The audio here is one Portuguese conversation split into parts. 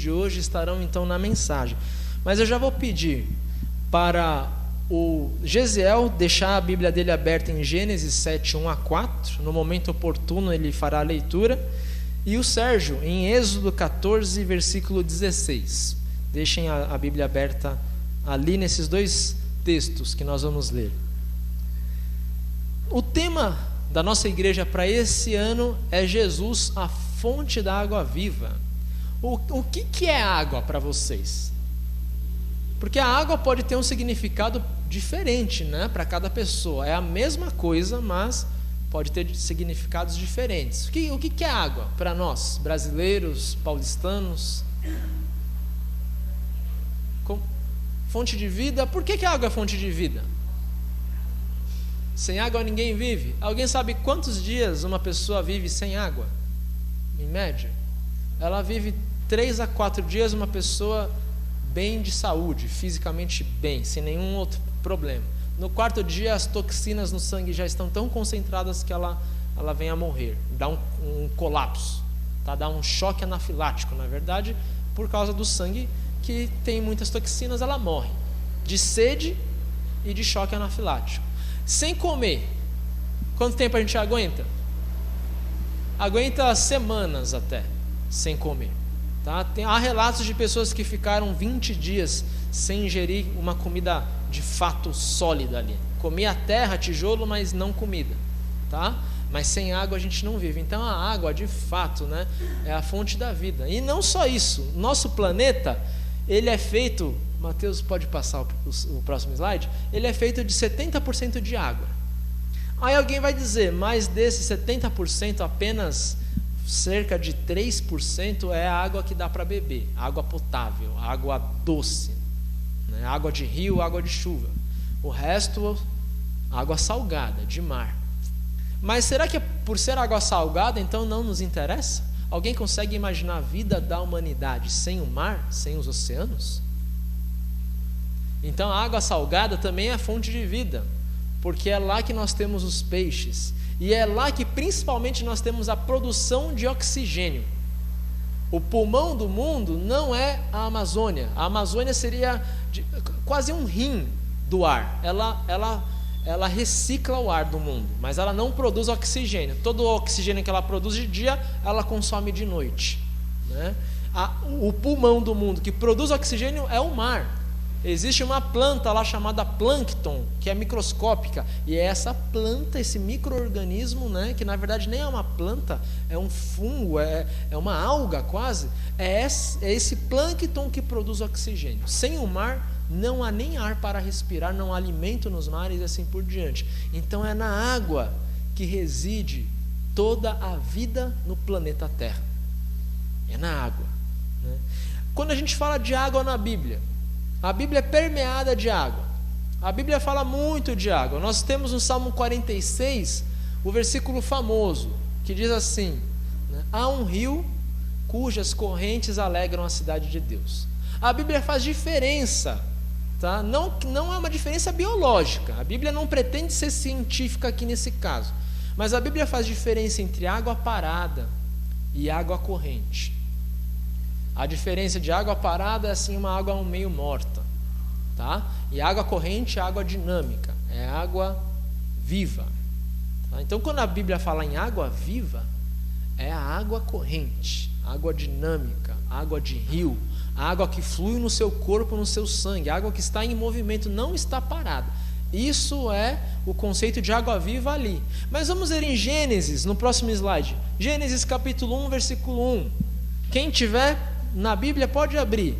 de hoje estarão então na mensagem. Mas eu já vou pedir para o Gesiel deixar a Bíblia dele aberta em Gênesis 7, 1 a 4. No momento oportuno ele fará a leitura. E o Sérgio em Êxodo 14, versículo 16. Deixem a Bíblia aberta ali nesses dois textos que nós vamos ler. O tema da nossa igreja para esse ano é Jesus, a fonte da água viva. O que é água para vocês? Porque a água pode ter um significado diferente, né, para cada pessoa. É a mesma coisa, mas pode ter significados diferentes. O que é água para nós, brasileiros, paulistanos? Fonte de vida. Por que a água é fonte de vida? Sem água ninguém vive. Alguém sabe quantos dias uma pessoa vive sem água? Em média? Ela vive 3 a 4 dias uma pessoa bem de saúde, fisicamente bem, sem nenhum outro problema. No 4º dia as toxinas no sangue já estão tão concentradas que ela vem a morrer, dá um colapso, tá? Dá um choque anafilático, na verdade, por causa do sangue que tem muitas toxinas, ela morre de sede e de choque anafilático. Sem comer, quanto tempo a gente aguenta? Aguenta semanas até, sem comer. Tá? Há relatos de pessoas que ficaram 20 dias sem ingerir uma comida de fato sólida ali. Comia terra, tijolo, mas não comida. Tá? Mas sem água a gente não vive. Então a água, de fato, né, é a fonte da vida. E não só isso, nosso planeta, ele é feito... Mateus, pode passar o próximo slide? Ele é feito de 70% de água. Aí alguém vai dizer, mas desses 70% apenas cerca de 3% é a água que dá para beber, água potável, água doce, né? Água de rio, água de chuva. O resto, água salgada, de mar. Mas será que por ser água salgada, então não nos interessa? Alguém consegue imaginar a vida da humanidade sem o mar, sem os oceanos? Então a água salgada também é fonte de vida, porque é lá que nós temos os peixes, e é lá que principalmente nós temos a produção de oxigênio. O pulmão do mundo não é a Amazônia. A Amazônia seria quase um rim do ar. Ela recicla o ar do mundo, mas ela não produz oxigênio. Todo o oxigênio que ela produz de dia, ela consome de noite, né? O pulmão do mundo que produz oxigênio é o mar. Existe uma planta lá chamada plâncton, que é microscópica, e é essa planta, esse micro-organismo, né, que na verdade nem é uma planta, é um fungo, é uma alga quase, é esse plâncton que produz oxigênio. Sem o mar não há nem ar para respirar, não há alimento nos mares e assim por diante. Então é na água que reside toda a vida no planeta Terra. É na água, né? Quando a gente fala de água na Bíblia, a Bíblia é permeada de água. A Bíblia fala muito de água. Nós temos no Salmo 46, o versículo famoso, que diz assim, né? Há um rio cujas correntes alegram a cidade de Deus. A Bíblia faz diferença, tá? Não é uma diferença biológica. A Bíblia não pretende ser científica aqui nesse caso. Mas a Bíblia faz diferença entre água parada e água corrente. A diferença de água parada é assim uma água meio morta, tá? E água corrente é água dinâmica, é água viva, tá? Então quando a Bíblia fala em água viva, é a água corrente, água dinâmica, água de rio, água que flui no seu corpo, no seu sangue, água que está em movimento, não está parada. Isso é o conceito de água viva ali. Mas vamos ver em Gênesis, no próximo slide. Gênesis capítulo 1, versículo 1. Quem tiver na Bíblia pode abrir.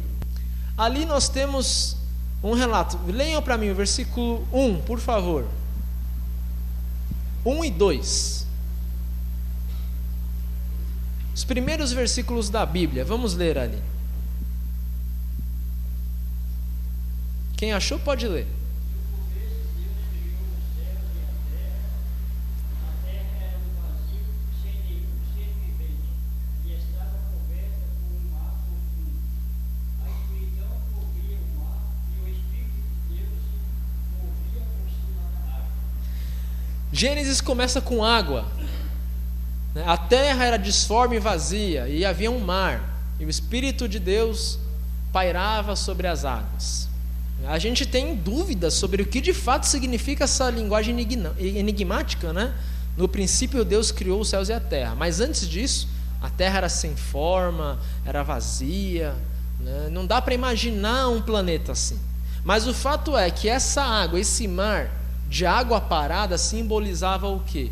Ali nós temos um relato. Leiam para mim o versículo 1, por favor. 1 e 2. Os primeiros versículos da Bíblia. Vamos ler ali. Quem achou pode ler. Gênesis começa com água. A terra era disforme e vazia, e havia um mar. e o Espírito de Deus pairava sobre as águas. A gente tem dúvidas sobre o que de fato significa essa linguagem enigmática, né? No princípio Deus criou os céus e a terra, mas antes disso a terra era sem forma, era vazia, né? Não dá para imaginar um planeta assim. Mas o fato é que essa água, esse mar de água parada simbolizava o quê?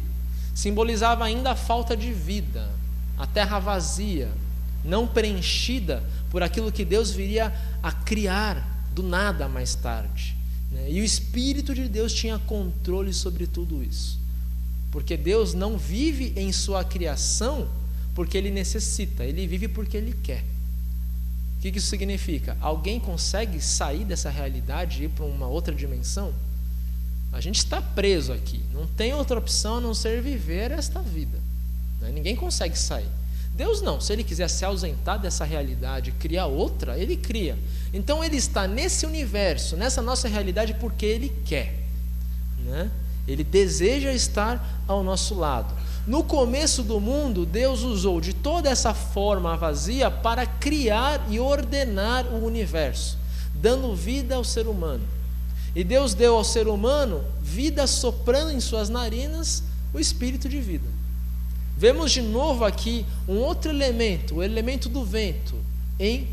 Simbolizava ainda a falta de vida, a terra vazia, não preenchida por aquilo que Deus viria a criar do nada mais tarde, né? E o Espírito de Deus tinha controle sobre tudo isso, porque Deus não vive em sua criação porque Ele necessita, Ele vive porque Ele quer. O que isso significa? Alguém consegue sair dessa realidade e ir para uma outra dimensão? A gente está preso aqui, não tem outra opção a não ser viver esta vida, né? Ninguém consegue sair. Deus não, se Ele quiser se ausentar dessa realidade, criar outra, Ele cria. Então Ele está nesse universo, nessa nossa realidade, porque Ele quer, né? Ele deseja estar ao nosso lado. No começo do mundo, Deus usou de toda essa forma vazia para criar e ordenar o universo, dando vida ao ser humano. E Deus deu ao ser humano vida, soprando em suas narinas o espírito de vida. Vemos de novo aqui um outro elemento, o elemento do vento, em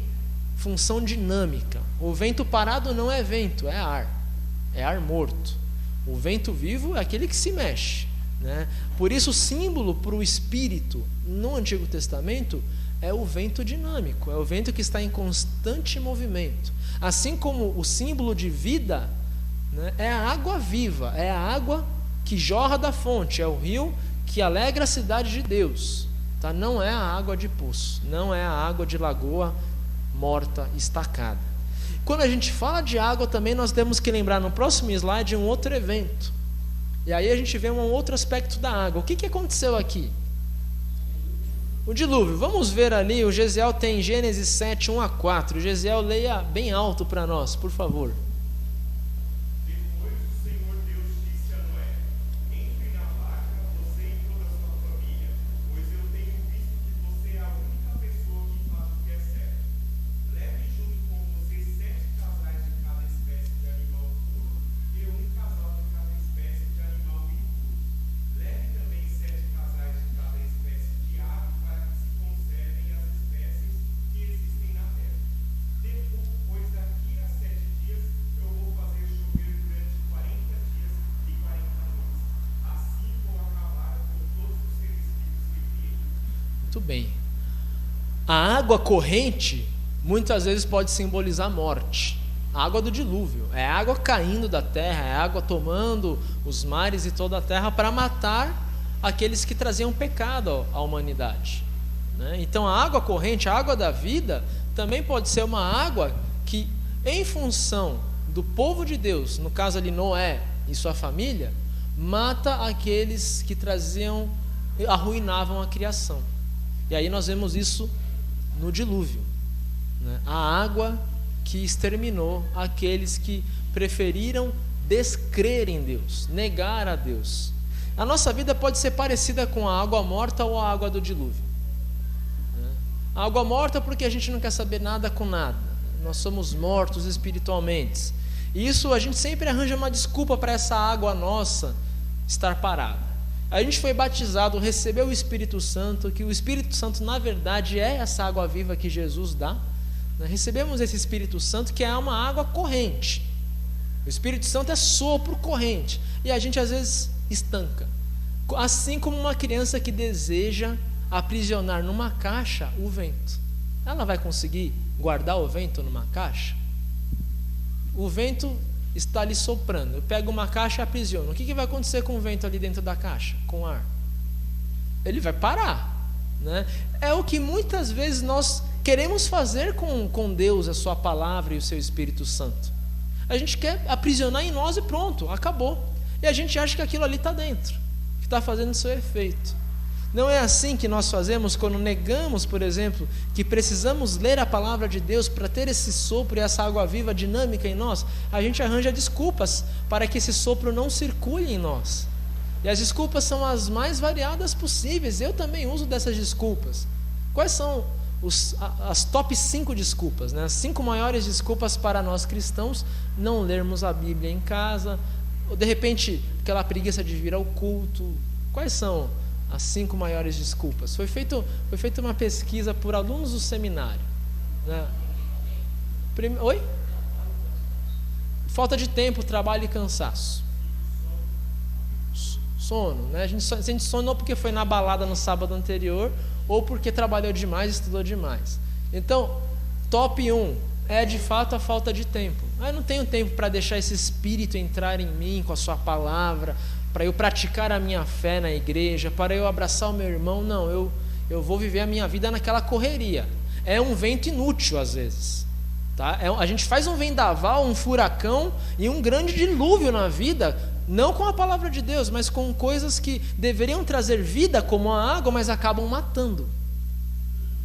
função dinâmica. O vento parado não é vento, é ar morto. O vento vivo é aquele que se mexe, né? Por isso o símbolo para o espírito no Antigo Testamento é o vento dinâmico, é o vento que está em constante movimento. Assim como o símbolo de vida, né, é a água viva, é a água que jorra da fonte, é o rio que alegra a cidade de Deus, tá? Não é a água de poço, não é a água de lagoa morta, estacada. Quando a gente fala de água também, nós temos que lembrar no próximo slide um outro evento, e aí a gente vê um outro aspecto da água. O que aconteceu aqui? O dilúvio. Vamos ver ali, o Gesiel tem Gênesis 7, 1 a 4. O Gesiel, leia bem alto para nós, por favor. Muito bem. A água corrente muitas vezes pode simbolizar morte. A água do dilúvio é a água caindo da terra, é a água tomando os mares e toda a terra para matar aqueles que traziam pecado à humanidade, né? Então a água corrente, a água da vida, também pode ser uma água que, em função do povo de Deus, no caso ali Noé e sua família, mata aqueles que arruinavam a criação. E aí nós vemos isso no dilúvio, né? A água que exterminou aqueles que preferiram descrer em Deus, negar a Deus. A nossa vida pode ser parecida com a água morta ou a água do dilúvio, né? A água morta porque a gente não quer saber nada com nada, nós somos mortos espiritualmente, e isso a gente sempre arranja uma desculpa para essa água nossa estar parada. A gente foi batizado, recebeu o Espírito Santo, que o Espírito Santo na verdade é essa água viva que Jesus dá. Recebemos esse Espírito Santo que é uma água corrente. O Espírito Santo é sopro corrente, e a gente às vezes estanca. Assim como uma criança que deseja aprisionar numa caixa o vento, ela vai conseguir guardar o vento numa caixa? O vento está ali soprando, eu pego uma caixa e aprisiono. O que vai acontecer com o vento ali dentro da caixa, com o ar? Ele vai parar, né? É o que muitas vezes nós queremos fazer com Deus, a sua palavra e o seu Espírito Santo. A gente quer aprisionar em nós e pronto, acabou. E a gente acha que aquilo ali está dentro, que está fazendo o seu efeito. Não é assim que nós fazemos quando negamos, por exemplo, que precisamos ler a palavra de Deus para ter esse sopro e essa água viva dinâmica em nós. A gente arranja desculpas para que esse sopro não circule em nós. E as desculpas são as mais variadas possíveis. Eu também uso dessas desculpas. Quais são as top 5 desculpas, né? As 5 maiores desculpas para nós cristãos não lermos a Bíblia em casa, ou de repente aquela preguiça de vir ao culto. Quais são as 5 maiores desculpas? Foi feita uma pesquisa por alunos do seminário, né? Oi? Falta de tempo, trabalho e cansaço. Sono, né? A gente sonou porque foi na balada no sábado anterior, ou porque trabalhou demais, estudou demais. Então, top 1 é de fato a falta de tempo. Eu não tenho tempo para deixar esse Espírito entrar em mim com a sua palavra, para eu praticar a minha fé na igreja, para eu abraçar o meu irmão. Não, eu vou viver a minha vida naquela correria. É um vento inútil às vezes, tá? A gente faz um vendaval, um furacão e um grande dilúvio na vida, não com a palavra de Deus, mas com coisas que deveriam trazer vida, como a água, mas acabam matando,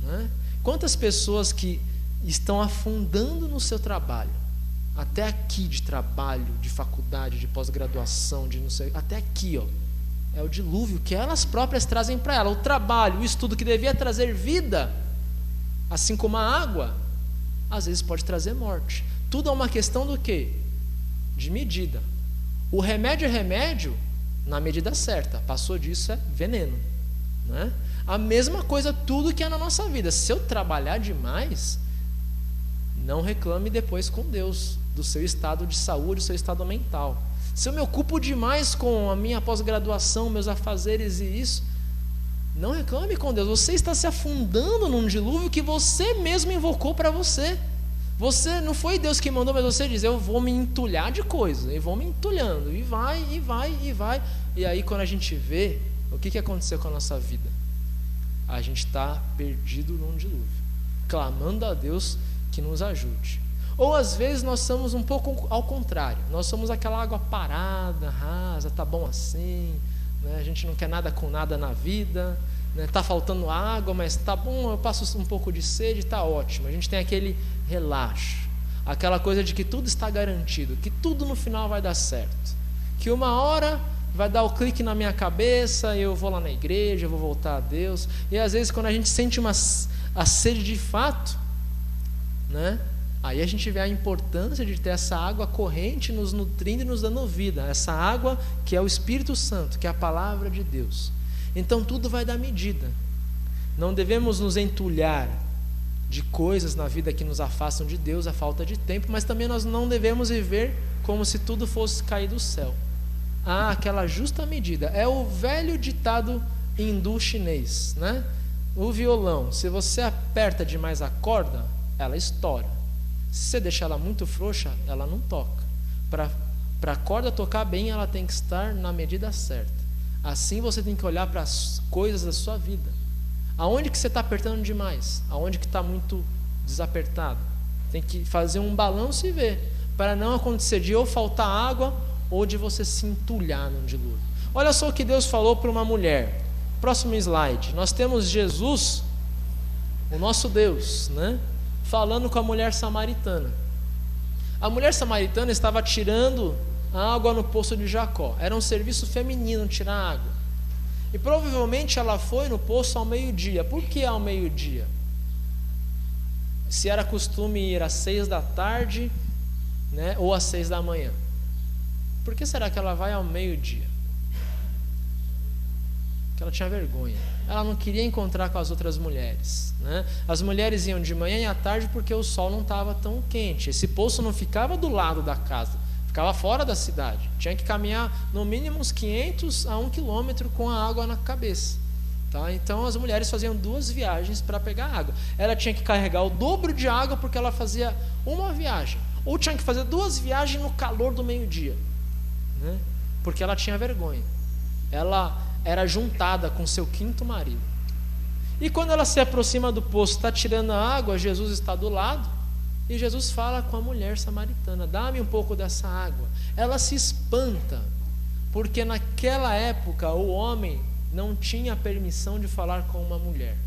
né? Quantas pessoas que estão afundando no seu trabalho, até aqui de trabalho, de faculdade, de pós-graduação, de não sei, até aqui, ó, é o dilúvio que elas próprias trazem para ela. O trabalho, o estudo que devia trazer vida, assim como a água, às vezes pode trazer morte. Tudo é uma questão do quê? De medida. O remédio é remédio na medida certa. Passou disso é veneno, né? A mesma coisa tudo que é na nossa vida. Se eu trabalhar demais, não reclame depois com Deus do seu estado de saúde, do seu estado mental. Se eu me ocupo demais com a minha pós-graduação, meus afazeres e isso, não reclame com Deus. Você está se afundando num dilúvio que você mesmo invocou para você. Você, não foi Deus que mandou, mas você diz, eu vou me entulhar de coisa, e vou me entulhando, e vai, e vai, e vai. E aí quando a gente vê, o que aconteceu com a nossa vida? A gente está perdido num dilúvio, clamando a Deus que nos ajude. Ou às vezes nós somos um pouco ao contrário, nós somos aquela água parada, rasa, tá bom assim, né? A gente não quer nada com nada na vida, né? Tá faltando água, mas tá bom, eu passo um pouco de sede, tá ótimo. A gente tem aquele relaxo, aquela coisa de que tudo está garantido, que tudo no final vai dar certo, que uma hora vai dar o clique na minha cabeça, eu vou lá na igreja, eu vou voltar a Deus. E às vezes quando a gente sente a sede de fato, né? Aí a gente vê a importância de ter essa água corrente nos nutrindo e nos dando vida, essa água que é o Espírito Santo, que é a palavra de Deus. Então tudo vai dar medida. Não devemos nos entulhar de coisas na vida que nos afastam de Deus, a falta de tempo, mas também nós não devemos viver como se tudo fosse cair do céu. Aquela justa medida. É o velho ditado hindu chinês, né? O violão, se você aperta demais a corda, ela estoura. Se você deixar ela muito frouxa, ela não toca. Para a corda tocar bem, ela tem que estar na medida certa. Assim você tem que olhar para as coisas da sua vida. Aonde que você está apertando demais? Aonde que está muito desapertado? Tem que fazer um balanço e ver, para não acontecer de ou faltar água ou de você se entulhar num dilúvio. Olha só o que Deus falou para uma mulher. Próximo slide. Nós temos Jesus, o nosso Deus, né? Falando com a mulher samaritana. A mulher samaritana estava tirando a água no poço de Jacó. Era um serviço feminino tirar água. E provavelmente ela foi no poço ao meio-dia. Por que ao meio-dia? Se era costume ir às 6 da tarde, né, ou às 6 da manhã. Por que será que ela vai ao meio-dia? Porque ela tinha vergonha. Ela não queria encontrar com as outras mulheres, né? As mulheres iam de manhã e à tarde porque o sol não estava tão quente. Esse poço não ficava do lado da casa, ficava fora da cidade. Tinha que caminhar no mínimo uns 500 a 1 quilômetro com a água na cabeça, tá? Então as mulheres faziam 2 viagens para pegar água. Ela tinha que carregar o dobro de água porque ela fazia uma viagem, ou tinha que fazer 2 viagens no calor do meio-dia, né? Porque ela tinha vergonha. Ela era juntada com seu 5º marido. E quando ela se aproxima do poço, está tirando a água, Jesus está do lado, e Jesus fala com a mulher samaritana, dá-me um pouco dessa água. Ela se espanta, porque naquela época o homem não tinha permissão de falar com uma mulher,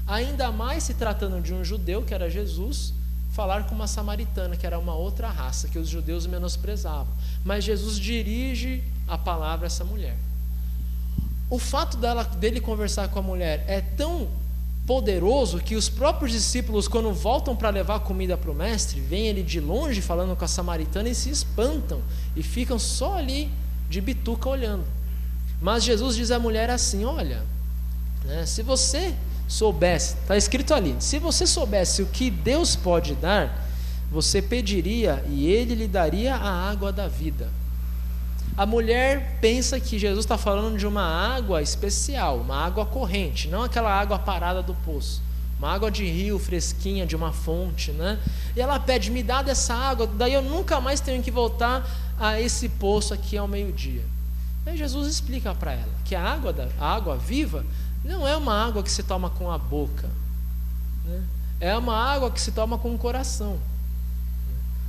ainda mais se tratando de um judeu, que era Jesus, falar com uma samaritana, que era uma outra raça, que os judeus menosprezavam. Mas Jesus dirige a palavra a essa mulher. O fato dele conversar com a mulher é tão poderoso que os próprios discípulos, quando voltam para levar comida para o mestre, veem ele de longe falando com a samaritana e se espantam e ficam só ali de bituca olhando. Mas Jesus diz à mulher assim: olha, se você soubesse, está escrito ali, se você soubesse o que Deus pode dar, você pediria e Ele lhe daria a água da vida. A mulher pensa que Jesus está falando de uma água especial, uma água corrente, não aquela água parada do poço, uma água de rio fresquinha, de uma fonte, E ela pede: me dá dessa água, daí eu nunca mais tenho que voltar a esse poço aqui ao meio-dia. Aí Jesus explica para ela que a água viva não é uma água que se toma com a boca, é uma água que se toma com o coração.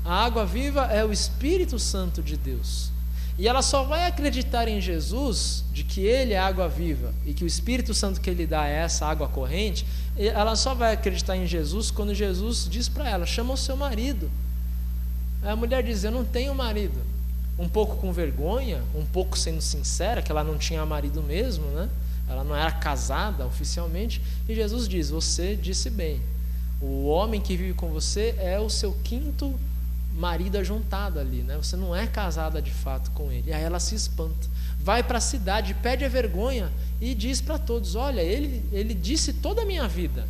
A água viva é o Espírito Santo de Deus. E ela só vai acreditar em Jesus, de que Ele é água viva e que o Espírito Santo que Ele dá é essa água corrente. Ela só vai acreditar em Jesus quando Jesus diz para ela: chama o seu marido. Aí a mulher diz: eu não tenho marido. Um pouco com vergonha, um pouco sendo sincera, que ela não tinha marido mesmo, Ela não era casada oficialmente. E Jesus diz: você disse bem, o homem que vive com você é o seu quinto marido ajuntado ali, Você não é casada de fato com ele. E aí ela se espanta, vai para a cidade, pede a vergonha e diz para todos: olha, ele disse toda a minha vida,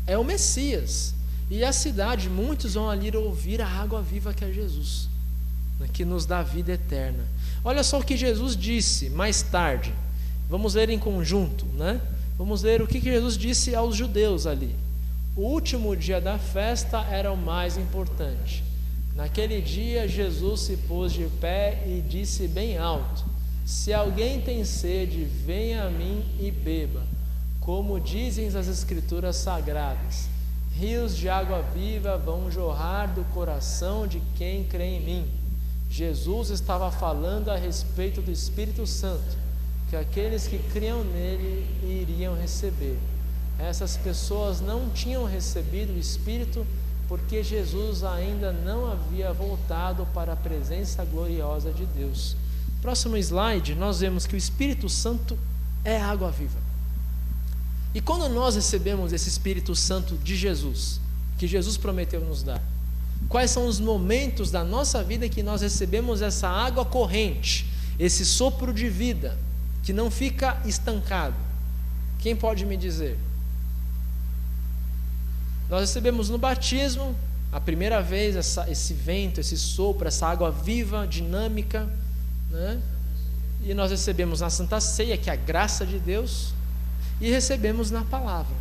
é o Messias. E a cidade, muitos vão ali ouvir a água viva que é Jesus, que nos dá vida eterna. Olha só o que Jesus disse mais tarde. Vamos ler em conjunto, Vamos ler o que Jesus disse aos judeus ali. O último dia da festa era o mais importante. Naquele dia Jesus se pôs de pé e disse bem alto: se alguém tem sede, venha a mim e beba. Como dizem as Escrituras Sagradas, rios de água viva vão jorrar do coração de quem crê em mim. Jesus estava falando a respeito do Espírito Santo, que aqueles que criam nele iriam receber. Essas pessoas não tinham recebido o Espírito porque Jesus ainda não havia voltado para a presença gloriosa de Deus. Próximo slide, nós vemos que o Espírito Santo é água viva. E quando nós recebemos esse Espírito Santo de Jesus, que Jesus prometeu nos dar, quais são os momentos da nossa vida que nós recebemos essa água corrente, esse sopro de vida, que não fica estancado? Quem pode me dizer? Nós recebemos no batismo, a primeira vez, esse vento, esse sopro, essa água viva, dinâmica, E nós recebemos na Santa Ceia, que é a graça de Deus, e recebemos na palavra.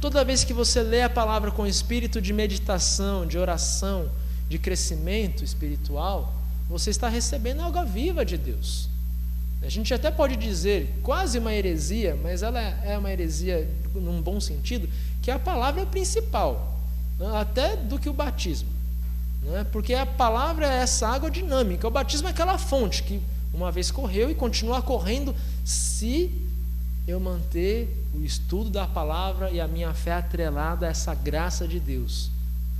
Toda vez que você lê a palavra com espírito de meditação, de oração, de crescimento espiritual, você está recebendo a água viva de Deus. A gente até pode dizer, quase uma heresia, mas ela é uma heresia num bom sentido, que a palavra é principal, até do que o batismo, porque a palavra é essa água dinâmica. O batismo é aquela fonte que uma vez correu e continua correndo, se eu manter o estudo da palavra e a minha fé atrelada a essa graça de Deus.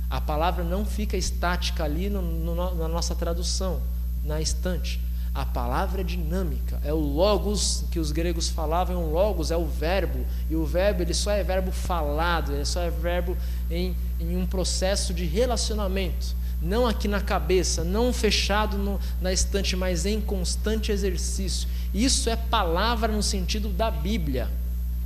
A palavra não fica estática ali na nossa tradução, na estante. A palavra é dinâmica, é o logos que os gregos falavam. O logos é o verbo, e o verbo ele só é verbo falado, ele só é verbo em um processo de relacionamento, não aqui na cabeça, não fechado na estante, mas em constante exercício. Isso é palavra no sentido da Bíblia,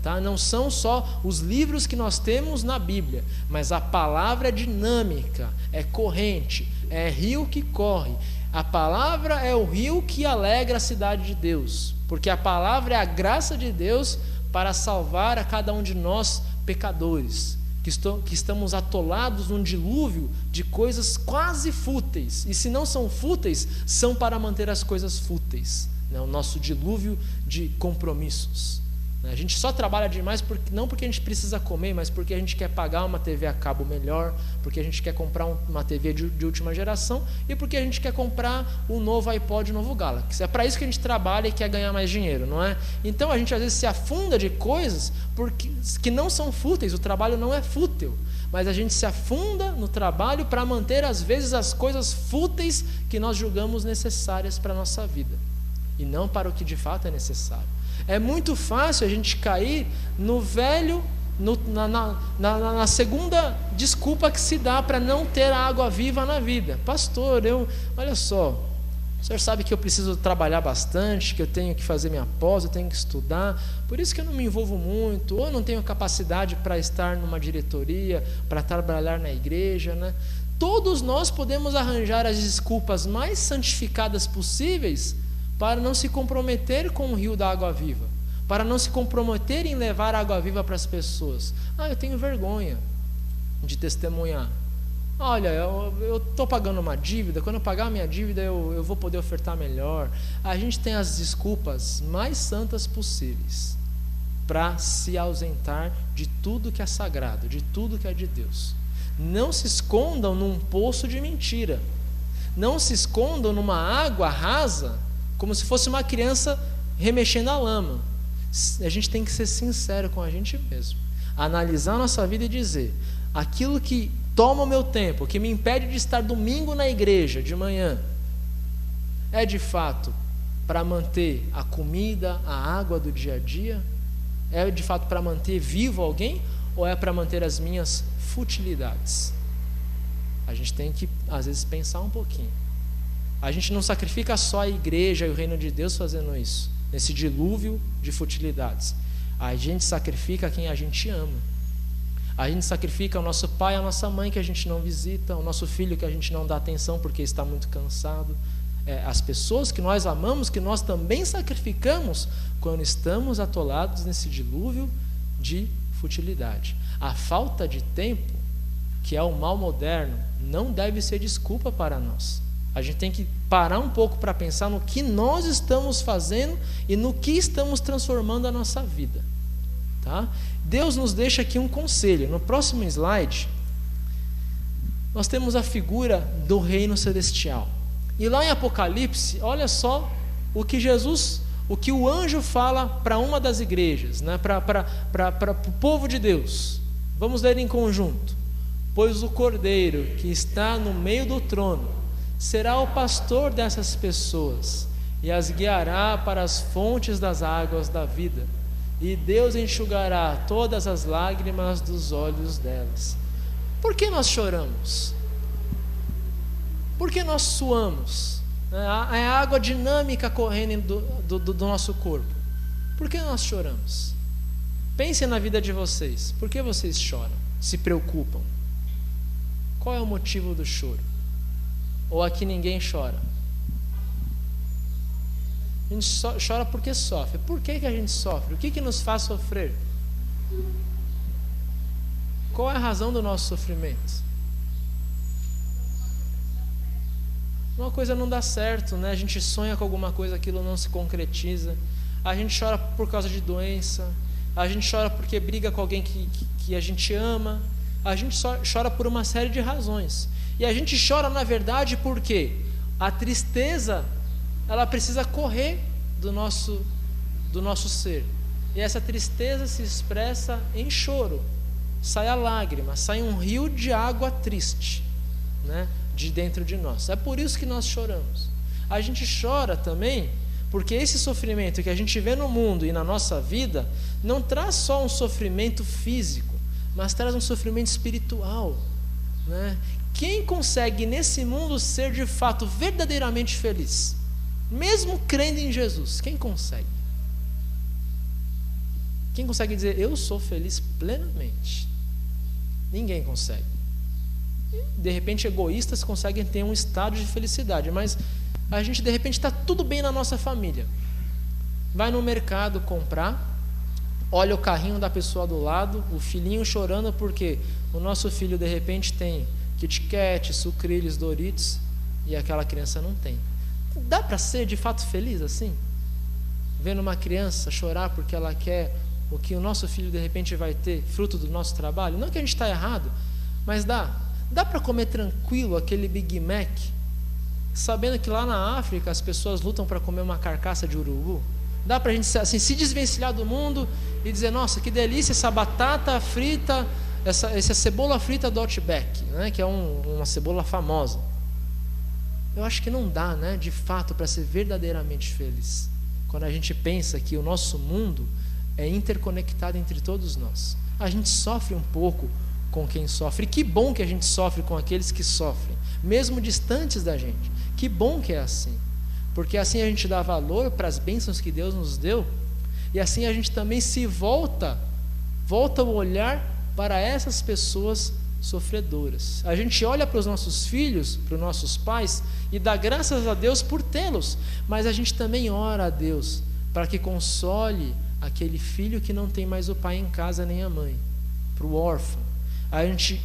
tá? Não são só os livros que nós temos na Bíblia, mas a palavra é dinâmica, é corrente, é rio que corre. A palavra é o rio que alegra a cidade de Deus, porque a palavra é a graça de Deus para salvar a cada um de nós pecadores, que estamos atolados num dilúvio de coisas quase fúteis, e se não são fúteis, são para manter as coisas fúteis, o nosso dilúvio de compromissos. A gente só trabalha demais não porque a gente precisa comer, mas porque a gente quer pagar uma TV a cabo melhor, porque a gente quer comprar uma TV de última geração, e porque a gente quer comprar um novo iPod, um novo Galaxy. É para isso que a gente trabalha e quer ganhar mais dinheiro, não é? Então a gente às vezes se afunda de coisas que não são fúteis. O trabalho não é fútil, mas a gente se afunda no trabalho para manter às vezes as coisas fúteis que nós julgamos necessárias para a nossa vida, e não para o que de fato é necessário. É muito fácil a gente cair no velho na segunda desculpa que se dá para não ter a água viva na vida. Pastor, olha só, o senhor sabe que eu preciso trabalhar bastante, que eu tenho que fazer minha pós, eu tenho que estudar, por isso que eu não me envolvo muito, ou eu não tenho capacidade para estar numa diretoria, para trabalhar na igreja, né? Todos nós podemos arranjar as desculpas mais santificadas possíveis para não se comprometer com o rio da água viva, para não se comprometer em levar a água viva para as pessoas. Eu tenho vergonha de testemunhar. Olha, eu estou pagando uma dívida, quando eu pagar a minha dívida eu vou poder ofertar melhor. A gente tem as desculpas mais santas possíveis para se ausentar de tudo que é sagrado, de tudo que é de Deus. Não se escondam num poço de mentira. Não se escondam numa água rasa, como se fosse uma criança remexendo a lama. A gente tem que ser sincero com a gente mesmo, analisar a nossa vida e dizer: aquilo que toma o meu tempo, que me impede de estar domingo na igreja de manhã, é de fato para manter a comida, a água do dia a dia? É de fato para manter vivo alguém? Ou é para manter as minhas futilidades? A gente tem que, às vezes, pensar um pouquinho. A gente não sacrifica só a igreja e o reino de Deus fazendo isso, nesse dilúvio de futilidades. A gente sacrifica quem a gente ama. A gente sacrifica o nosso pai e a nossa mãe que a gente não visita, o nosso filho que a gente não dá atenção porque está muito cansado. As pessoas que nós amamos, que nós também sacrificamos quando estamos atolados nesse dilúvio de futilidade. A falta de tempo, que é o mal moderno, não deve ser desculpa para nós. A gente tem que parar um pouco para pensar no que nós estamos fazendo e no que estamos transformando a nossa vida. Tá? Deus nos deixa aqui um conselho. No próximo slide, nós temos a figura do reino celestial. E lá em Apocalipse, olha só o que o anjo fala para uma das igrejas, né? Para o povo de Deus. Vamos ler em conjunto. Pois o Cordeiro que está no meio do trono será o pastor dessas pessoas e as guiará para as fontes das águas da vida. E Deus enxugará todas as lágrimas dos olhos delas. Por que nós choramos? Por que nós suamos? É a água dinâmica correndo do nosso corpo. Por que nós choramos? Pensem na vida de vocês. Por que vocês choram? Se preocupam? Qual é o motivo do choro? Ou aqui ninguém chora? A gente chora porque sofre. Por que a gente sofre? O que nos faz sofrer? Qual é a razão do nosso sofrimento? Uma coisa não dá certo, né? A gente sonha com alguma coisa, aquilo não se concretiza. A gente chora por causa de doença. A gente chora porque briga com alguém que a gente ama. A gente chora por uma série de razões. E a gente chora, na verdade, porque a tristeza, ela precisa correr do nosso ser. E essa tristeza se expressa em choro. Sai a lágrima, sai um rio de água triste, né, de dentro de nós. É por isso que nós choramos. A gente chora também porque esse sofrimento que a gente vê no mundo e na nossa vida não traz só um sofrimento físico, mas traz um sofrimento espiritual, né? Quem consegue nesse mundo ser de fato verdadeiramente feliz, mesmo crendo em Jesus? Quem consegue? Quem consegue dizer eu sou feliz plenamente? Ninguém consegue. De repente egoístas conseguem ter um estado de felicidade, mas a gente de repente está tudo bem na nossa família, vai no mercado comprar, olha o carrinho da pessoa do lado, o filhinho chorando porque o nosso filho de repente tem Kit Kat, sucrilhos, Doritos, e aquela criança não tem. Dá para ser de fato feliz assim? Vendo uma criança chorar porque ela quer o que o nosso filho de repente vai ter, fruto do nosso trabalho? Não que a gente está errado, mas dá para comer tranquilo aquele Big Mac, sabendo que lá na África as pessoas lutam para comer uma carcaça de urubu? Dá para a gente assim, se desvencilhar do mundo e dizer, nossa, que delícia essa batata frita, essa cebola frita do Outback, né, que é uma cebola famosa. Eu acho que não dá, né, de fato, para ser verdadeiramente feliz, quando a gente pensa que o nosso mundo é interconectado entre todos nós. a gente sofre um pouco com quem sofre. E que bom que a gente sofre com aqueles que sofrem, mesmo distantes da gente. Que bom que é assim, porque assim a gente dá valor para as bênçãos que Deus nos deu, e assim a gente também se volta o olhar para essas pessoas sofredoras. A gente olha para os nossos filhos, para os nossos pais, e dá graças a Deus por tê-los, mas a gente também ora a Deus para que console aquele filho que não tem mais o pai em casa nem a mãe, para o órfão. A gente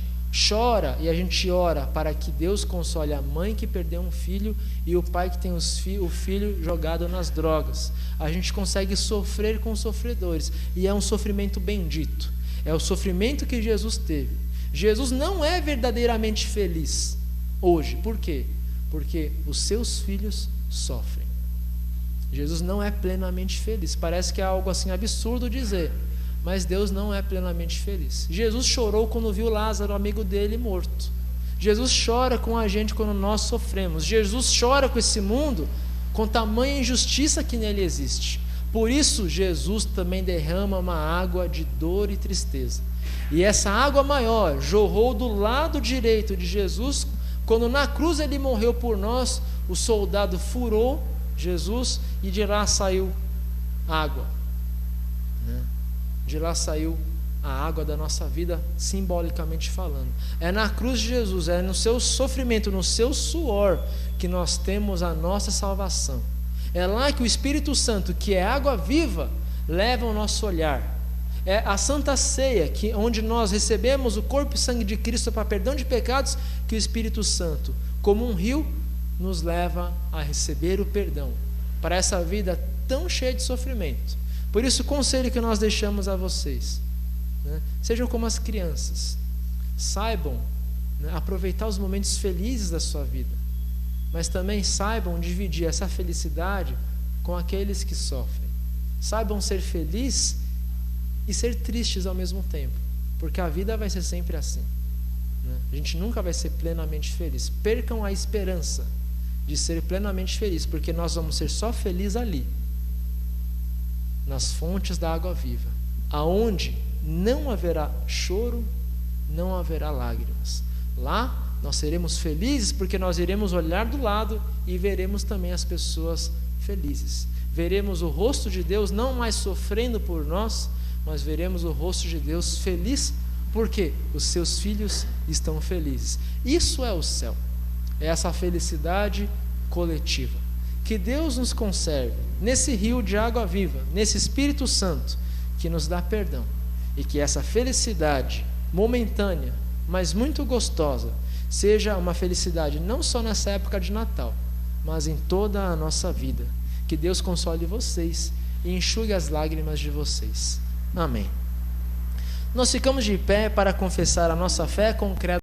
chora e a gente ora para que Deus console a mãe que perdeu um filho e o pai que tem o filho jogado nas drogas. A gente consegue sofrer com os sofredores, e é um sofrimento bendito. É o sofrimento que Jesus teve. Jesus não é verdadeiramente feliz hoje. Por quê? Porque os seus filhos sofrem. Jesus não é plenamente feliz. Parece que é algo assim absurdo dizer, mas Deus não é plenamente feliz. Jesus chorou quando viu Lázaro, amigo dele, morto. Jesus chora com a gente quando nós sofremos. Jesus chora com esse mundo com tamanha injustiça que nele existe. Por isso Jesus também derrama uma água de dor e tristeza. E essa água maior jorrou do lado direito de Jesus, quando na cruz ele morreu por nós. O soldado furou Jesus e de lá saiu água, né? De lá saiu a água da nossa vida, simbolicamente falando. É na cruz de Jesus, é no seu sofrimento, no seu suor, que nós temos a nossa salvação. É lá que o Espírito Santo, que é água viva, leva o nosso olhar. É a Santa Ceia, onde nós recebemos o corpo e sangue de Cristo para perdão de pecados, que o Espírito Santo, como um rio, nos leva a receber o perdão para essa vida tão cheia de sofrimento. Por isso o conselho que nós deixamos a vocês, né? Sejam como as crianças, saibam, né, aproveitar os momentos felizes da sua vida, mas também saibam dividir essa felicidade com aqueles que sofrem. Saibam ser felizes e ser tristes ao mesmo tempo, porque a vida vai ser sempre assim, né? A gente nunca vai ser plenamente feliz. Percam a esperança de ser plenamente feliz, porque nós vamos ser só felizes ali, nas fontes da água viva, aonde não haverá choro, não haverá lágrimas. Lá nós seremos felizes, porque nós iremos olhar do lado e veremos também as pessoas felizes. Veremos o rosto de Deus não mais sofrendo por nós, mas veremos o rosto de Deus feliz, porque os seus filhos estão felizes. Isso é o céu, é essa felicidade coletiva. Que Deus nos conserve nesse rio de água viva, nesse Espírito Santo que nos dá perdão, e que essa felicidade momentânea, mas muito gostosa, seja uma felicidade não só nessa época de Natal, mas em toda a nossa vida. Que Deus console vocês e enxugue as lágrimas de vocês. Amém. Nós ficamos de pé para confessar a nossa fé concreta.